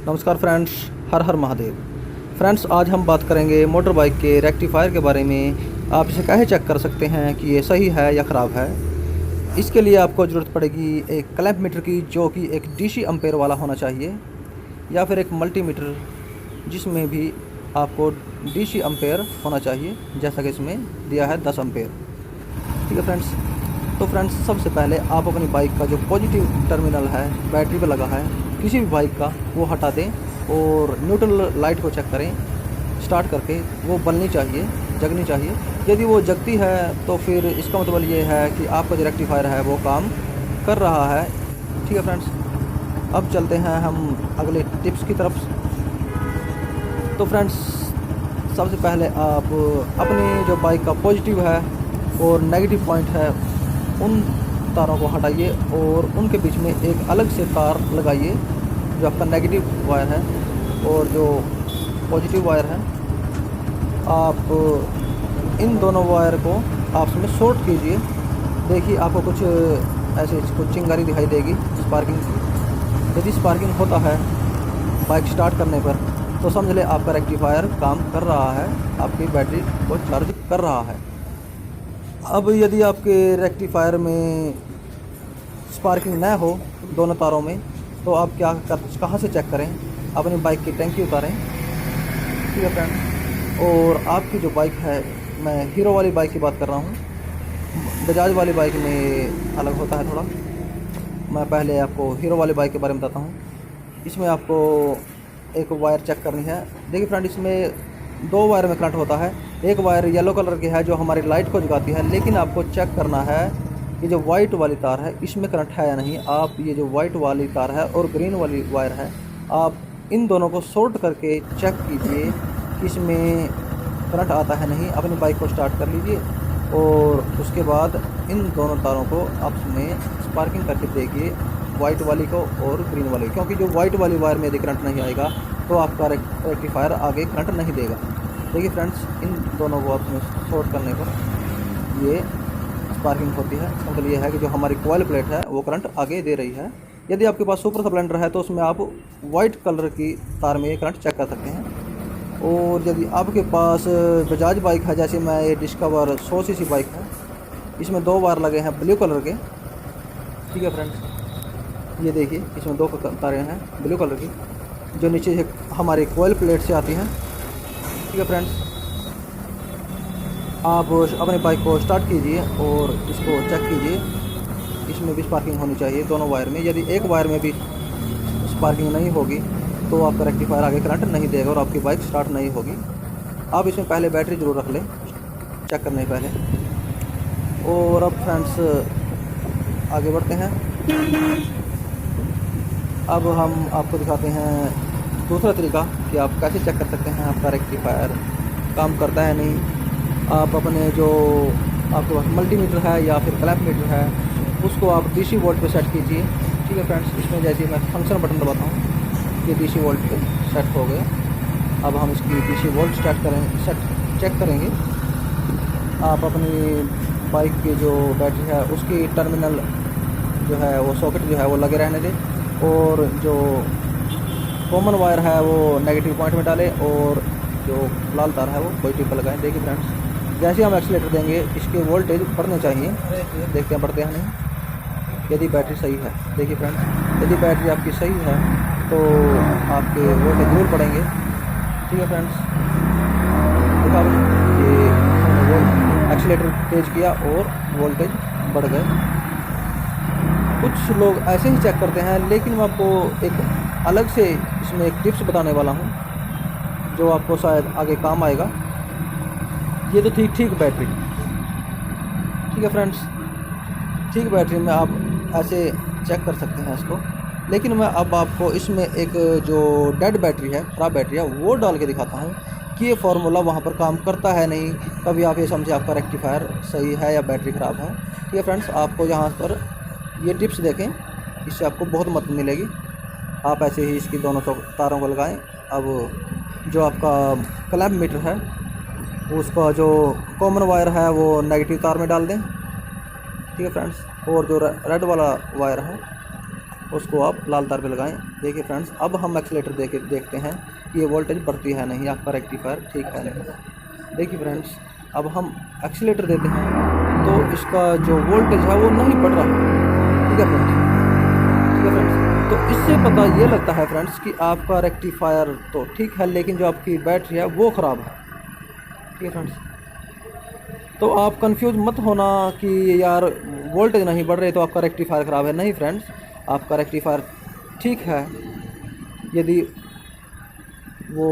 नमस्कार फ्रेंड्स, हर हर महादेव। फ्रेंड्स, आज हम बात करेंगे मोटर बाइक के रेक्टिफायर के बारे में। आप इसे कैसे चेक कर सकते हैं कि ये सही है या ख़राब है। इसके लिए आपको ज़रूरत पड़ेगी एक क्लैंप मीटर की, जो कि एक डीसी एम्पेयर वाला होना चाहिए, या फिर एक मल्टीमीटर जिसमें भी आपको डीसी एम्पेयर होना चाहिए, जैसा कि इसमें दिया है 10 एम्पेयर। ठीक है फ्रेंड्स। तो फ्रेंड्स, सबसे पहले आप अपनी बाइक का जो पॉजिटिव टर्मिनल है बैटरी पे लगा है किसी भी बाइक का, वो हटा दें और न्यूट्रल लाइट को चेक करें। स्टार्ट करके वो बलनी चाहिए, जगनी चाहिए। यदि वो जगती है तो फिर इसका मतलब ये है कि आपका जो रेक्टिफायर है वो काम कर रहा है। ठीक है फ्रेंड्स, अब चलते हैं हम अगले टिप्स की तरफ। तो फ्रेंड्स, सबसे पहले आप अपनी जो बाइक का पॉजिटिव है और नेगेटिव पॉइंट है, उन तारों को हटाइए और उनके बीच में एक अलग से तार लगाइए, जो आपका नेगेटिव वायर है और जो पॉजिटिव वायर है। आप इन दोनों वायर को आपस में शॉर्ट कीजिए। देखिए, आपको कुछ ऐसे कुछ चिंगारी दिखाई देगी स्पार्किंग की। यदि स्पार्किंग होता है बाइक स्टार्ट करने पर, तो समझ ले आपका रेक्टिफायर काम कर रहा है, आपकी बैटरी को चार्ज कर रहा है। अब यदि आपके रेक्टिफायर में स्पार्किंग न हो दोनों तारों में, तो आप कहाँ से चेक करें? अपनी बाइक की टंकी उतारें। ठीक है फ्रेंड। और आपकी जो बाइक है, मैं हीरो वाली बाइक की बात कर रहा हूँ, बजाज वाली बाइक में अलग होता है थोड़ा। मैं पहले आपको हीरो वाली बाइक के बारे में बताता हूँ। इसमें आपको एक वायर चेक करनी है। देखिए फ्रेंड, इसमें 2 वायर में करंट होता है। एक वायर येलो कलर की है जो हमारी लाइट को जगाती है, लेकिन आपको चेक करना है कि जो वाइट वाली तार है इसमें करंट है या नहीं। आप ये जो वाइट वाली तार है और ग्रीन वाली वायर है, आप इन दोनों को शॉर्ट करके चेक कीजिए कि इसमें करंट आता है नहीं। अपनी बाइक को स्टार्ट कर लीजिए और उसके बाद इन दोनों तारों को आपस में स्पार्किंग करके देखिए, वाइट वाली को और ग्रीन वाली, क्योंकि जो वाइट वाली वायर में यदि करंट नहीं आएगा तो आपका रेक्टिफायर आगे करंट नहीं देगा। देखिए फ्रेंड्स, इन दोनों को आपस में शॉर्ट करने पर ये स्पार्किंग होती है। मतलब ये है कि जो हमारी कॉइल प्लेट है वो करंट आगे दे रही है। यदि आपके पास सुपर स्प्लेंडर है तो उसमें आप वाइट कलर की तार में ये करंट चेक कर सकते हैं। और यदि आपके पास बजाज बाइक है, जैसे मैं ये डिस्कवर 100 सीसी बाइक है, इसमें 2 वायर लगे हैं ब्लू कलर के। ठीक है फ्रेंड्स, ये देखिए, इसमें 2 तारें हैं ब्लू कलर की, जो नीचे से हमारी कॉइल प्लेट से आती हैं। ठीक है फ्रेंड्स, आप अपने बाइक को स्टार्ट कीजिए और इसको चेक कीजिए। इसमें भी स्पार्किंग होनी चाहिए दोनों वायर में। यदि एक वायर में भी स्पार्किंग नहीं होगी तो आपका रेक्टिफायर आगे करंट नहीं देगा और आपकी बाइक स्टार्ट नहीं होगी। आप इसमें पहले बैटरी ज़रूर रख लें चेक करने से पहले। और अब फ्रेंड्स, आगे बढ़ते हैं। अब हम आपको दिखाते हैं दूसरा तरीका कि आप कैसे चेक कर सकते हैं आपका रेक्टिफायर काम करता है नहीं। आप अपने जो आपके पास मल्टीमीटर है या फिर क्लैंप मीटर है, उसको आप डीसी वोल्ट पे सेट कीजिए। ठीक है फ्रेंड्स, इसमें जैसे मैं फंक्शन बटन दबाता हूँ, ये डीसी वोल्ट पे सेट हो गया। अब हम इसकी डीसी वोल्ट चेक करेंगे। आप अपनी बाइक की जो बैटरी है उसकी टर्मिनल जो है वो सॉकेट जो है वो लगे रहने दें, और जो कॉमन वायर है वो नेगेटिव पॉइंट में डालें और जो लाल तार है वो पॉजिटिव पर लगाएं। देखिए फ्रेंड्स, जैसे हम एक्सीलेटर देंगे इसके वोल्टेज बढ़ने चाहिए। देखते हैं बढ़ते हैं नहीं, यदि बैटरी सही है। देखिए फ्रेंड्स, यदि बैटरी आपकी सही है तो आपके वोल्टेज जरूर बढ़ेंगे। ठीक है फ्रेंड्स, देखा ये एक्सीलेटर तेज़ किया और वोल्टेज बढ़ गए। कुछ लोग ऐसे ही चेक करते हैं, लेकिन मैं आपको एक अलग से इसमें एक टिप्स बताने वाला हूँ जो आपको शायद आगे काम आएगा। ये तो ठीक बैटरी। ठीक है फ्रेंड्स, ठीक बैटरी में आप ऐसे चेक कर सकते हैं इसको, लेकिन मैं अब आपको इसमें एक जो डेड बैटरी है, ख़राब बैटरी है, वो डाल के दिखाता हूँ कि ये फार्मूला वहाँ पर काम करता है नहीं। कभी आप ये समझे आपका रेक्टिफायर सही है या बैटरी ख़राब है। ठीक है फ्रेंड्स, आपको यहाँ पर ये टिप्स देखें, इससे आपको बहुत मदद मिलेगी। आप ऐसे ही इसकी दोनों तारों को लगाएं। अब जो आपका क्लैंप मीटर है उसका जो कॉमन वायर है वो नेगेटिव तार में डाल दें। ठीक है फ्रेंड्स, और जो रेड वाला वायर है उसको आप लाल तार पे लगाएं। देखिए फ्रेंड्स, अब हम एक्सीलेटर देखते हैं कि ये वोल्टेज बढ़ती है नहीं, आपका रेक्टिफायर ठीक है नहीं। देखिए फ्रेंड्स, अब हम एक्सीलेटर देते हैं तो इसका जो वोल्टेज है वो नहीं बढ़ रहा। ठीक है फ्रेंड्स, ठीक है फ्रेंड्स। तो इससे पता ये लगता है फ्रेंड्स कि आपका रेक्टिफायर तो ठीक है, लेकिन जो आपकी बैटरी है वो ख़राब है। ठीक है फ्रेंड्स, तो आप कंफ्यूज मत होना कि यार वोल्टेज नहीं बढ़ रहे तो आपका रेक्टिफायर ख़राब है। नहीं फ्रेंड्स, आपका रेक्टिफायर ठीक है। यदि वो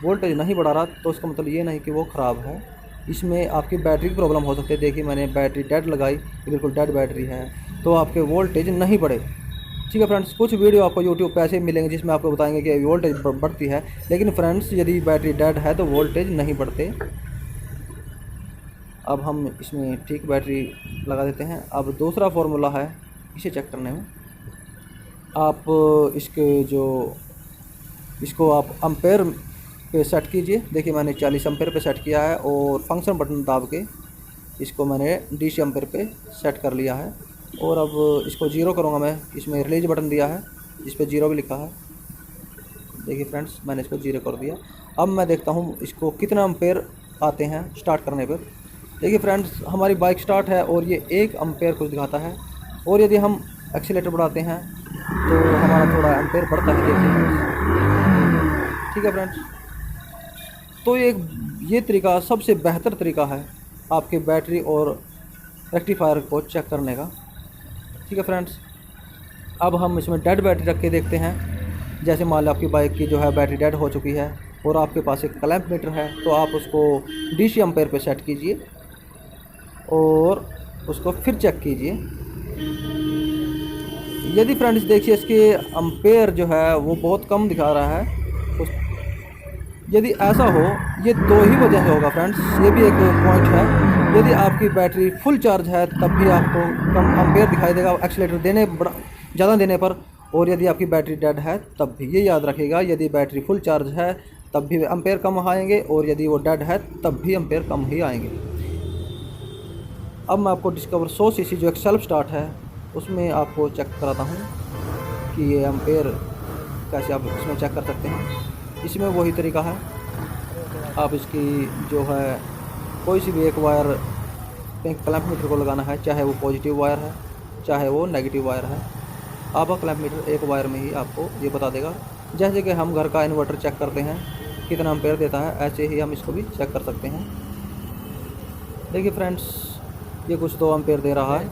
वोल्टेज नहीं बढ़ा रहा तो उसका मतलब ये नहीं कि वो ख़राब है, इसमें आपकी बैटरी की प्रॉब्लम हो सकती है। देखिए मैंने बैटरी डेड लगाई, बिल्कुल डेड बैटरी है, तो आपके वोल्टेज नहीं बढ़े। ठीक है फ्रेंड्स, कुछ वीडियो आपको यूट्यूब पे ऐसे मिलेंगे जिसमें आपको बताएंगे कि वोल्टेज बढ़ती है, लेकिन फ्रेंड्स यदि बैटरी डेड है तो वोल्टेज नहीं बढ़ते। अब हम इसमें ठीक बैटरी लगा देते हैं। अब दूसरा फार्मूला है इसे चेक करने में, आप इसको आप एम्पेयर पे सेट कीजिए। देखिए मैंने 40 एम्पेयर पे सेट किया है और फंक्शन बटन दाब के इसको मैंने DC एम्पेयर पे सेट कर लिया है। और अब इसको 0 करूँगा मैं, इसमें रिलीज बटन दिया है इस पर 0 भी लिखा है। देखिए फ्रेंड्स, मैंने इसको 0 कर दिया। अब मैं देखता हूँ इसको कितना एम्पेयर आते हैं स्टार्ट करने पर। देखिए फ्रेंड्स, हमारी बाइक स्टार्ट है और ये 1 एम्पेयर कुछ दिखाता है, और यदि हम एक्सीलेटर बढ़ाते हैं तो हमारा थोड़ा एम्पेयर बढ़ता है। देखिए, ठीक है फ्रेंड्स, तो ये तरीका सबसे बेहतर तरीका है आपके बैटरी और रेक्टिफायर को चेक करने का। ठीक है फ्रेंड्स, अब हम इसमें डेड बैटरी रख के देखते हैं। जैसे मान लो आपकी बाइक की जो है बैटरी डेड हो चुकी है और आपके पास एक क्लैंप मीटर है, तो आप उसको DC एम्पेयर पे सेट कीजिए और उसको फिर चेक कीजिए। यदि फ्रेंड्स देखिए इसके एम्पेयर जो है वो बहुत कम दिखा रहा है, तो यदि ऐसा हो, ये 2 ही वजह से होगा फ्रेंड्स, ये भी एक पॉइंट है। यदि आपकी बैटरी फुल चार्ज है तब भी आपको कम एम्पेयर दिखाई देगा एक्सीलेटर ज़्यादा देने पर, और यदि आपकी बैटरी डेड है तब भी। ये याद रखिएगा, यदि बैटरी फुल चार्ज है तब भी एम्पेयर कम आएंगे, और यदि वो डेड है तब भी एम्पेयर कम ही आएंगे। अब मैं आपको डिस्कवर 100 cc जो एक सेल्फ स्टार्ट है उसमें आपको चेक कराता हूँ कि ये एम्पेयर कैसे आप इसमें चेक कर सकते हैं। इसमें वही तरीका है, आप इसकी जो है कोई सी भी एक वायर क्लैंप मीटर को लगाना है, चाहे वो पॉजिटिव वायर है चाहे वो नेगेटिव वायर है। आपका क्लैंप मीटर एक वायर में ही आपको ये बता देगा। जैसे कि हम घर का इन्वर्टर चेक करते हैं कितना एम्पेयर देता है, ऐसे ही हम इसको भी चेक कर सकते हैं। देखिए फ्रेंड्स, ये कुछ 2 एम्पेयर दे रहा है,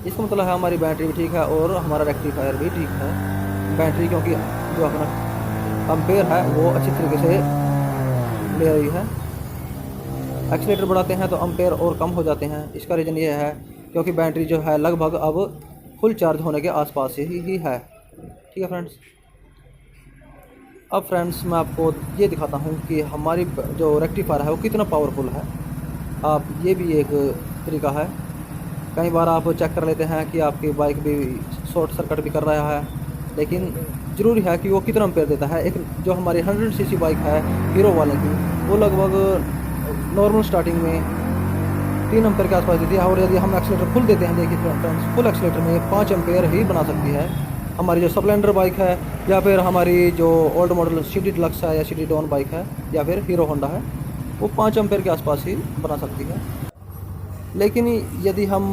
इसका मतलब है हमारी बैटरी भी ठीक है और हमारा रेक्टिफायर भी ठीक है। बैटरी क्योंकि जो अपना एम्पेयर है वो अच्छी तरीके से ले रही है। एक्सीलेटर बढ़ाते हैं तो एम्पेयर और कम हो जाते हैं। इसका रीज़न ये है क्योंकि बैटरी जो है लगभग अब फुल चार्ज होने के आसपास ही है। ठीक है फ्रेंड्स, अब फ्रेंड्स मैं आपको ये दिखाता हूँ कि हमारी जो रेक्टिफायर है वो कितना पावरफुल है। आप ये भी एक तरीका है, कई बार आप चेक कर लेते हैं कि आपकी बाइक भी शॉर्ट सर्किट भी कर रहा है, लेकिन ज़रूरी है कि वो कितना एम्पेयर देता है। एक जो हमारी 100 cc बाइक है हीरो वाले की, वो लगभग नॉर्मल स्टार्टिंग में 3 एम्पेयर के आसपास देती है, और यदि हम एक्सीलेटर फुल देते हैं, देखिए फ्रेंड्स फुल एक्सीलेटर में 5 एम्पेयर ही बना सकती है। हमारी जो स्प्लेंडर बाइक है या फिर हमारी जो ओल्ड मॉडल CD डिलक्स है या CD डॉन बाइक है या फिर हीरो होंडा है, वो 5 एम्पेयर के आसपास ही बना सकती है। लेकिन यदि हम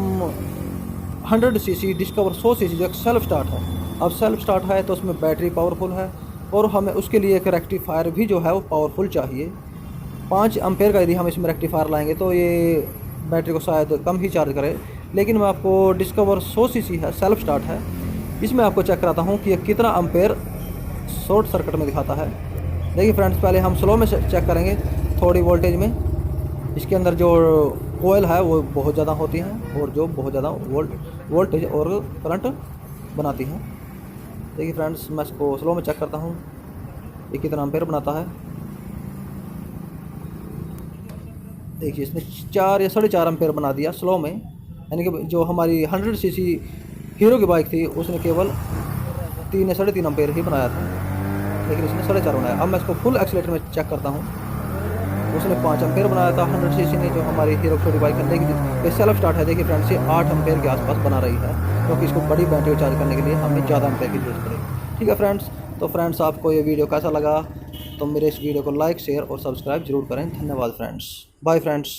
100 cc डिस्कवर 100 cc जो एक सेल्फ स्टार्ट है, अब सेल्फ स्टार्ट है तो उसमें बैटरी पावरफुल है और हमें उसके लिए एक रेक्टिफायर भी जो है वो पावरफुल चाहिए। 5 एम्पेयर का यदि हम इसमें रेक्टिफायर लाएंगे तो ये बैटरी को शायद कम ही चार्ज करे। लेकिन मैं आपको डिस्कवर 100 cc है, सेल्फ स्टार्ट है, इसमें आपको चेक कराता हूँ कि ये कितना एम्पेयर शॉर्ट सर्किट में दिखाता है। देखिए फ्रेंड्स, पहले हम स्लो में चेक करेंगे थोड़ी वोल्टेज में। इसके अंदर जो कोयल है वो बहुत ज़्यादा होती हैं और जो बहुत ज़्यादा वोल्टेज और करंट बनाती हैं। देखिए फ्रेंड्स, मैं इसको स्लो में चेक करता हूँ ये कितना एम्पेयर बनाता है। देखिए इसने 4 या 4.5 एम्पेयर बना दिया स्लो में, यानी कि जो हमारी 100 cc हीरो की बाइक थी उसने केवल 3 या 3.5 एम्पेयर ही बनाया था, लेकिन इसने 4.5 बनाया। अब मैं इसको फुल एक्सीलेटर में चेक करता हूँ, उसने 5 एम्पेयर बनाया था 100 cc ने जो हमारी हीरो छोटी बाइक है, लेकिन ये सेल्फ स्टार्ट है। देखिए फ्रेंड्स, ये 8 एम्पेयर के आसपास बना रही है। क्योंकि इसको बड़ी बैटरी चार्ज करने के लिए हमें ज़्यादा एम्पेयर की जरूरत पड़ेगी। ठीक है फ्रेंड्स, तो फ्रेंड्स आपको ये वीडियो कैसा लगा तो मेरे इस वीडियो को लाइक शेयर और सब्सक्राइब जरूर करें। धन्यवाद फ्रेंड्स, बाय फ्रेंड्स।